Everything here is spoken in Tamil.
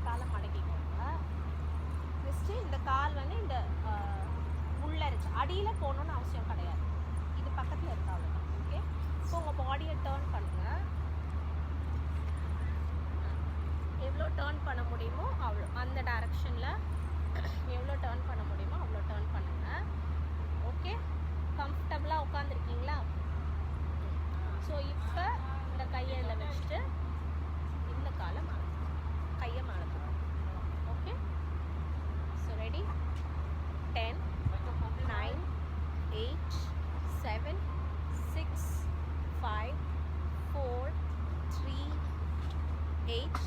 காலை மடக்கிக்கோங்க. நெக்ஸ்ட்டு இந்த கால் வந்து இந்த உள்ளே இருக்குது, அடியில் போகணுன்னு அவசியம் கிடையாது, இது பக்கத்தில் இருக்கா அவ்வளோதான். ஓகே, இப்போ உங்கள் பாடியை டேர்ன் பண்ணுங்கள். எவ்வளோ டேர்ன் பண்ண முடியுமோ அவ்வளோ, அந்த டைரக்ஷனில் எவ்வளோ டேர்ன் பண்ண முடியுமோ அவ்வளோ டேர்ன் பண்ணுங்கள். ஓகே, கம்ஃபர்டபுளாக உட்காந்துருக்கீங்களா? ஸோ இப்போ இந்த கையை இதில் வச்சுட்டு இந்த காலை மேலே, கையை மேலே தூக்கும். Okay, so ready? 10, 9, 8, 7, 6, 5, 4, 3, 8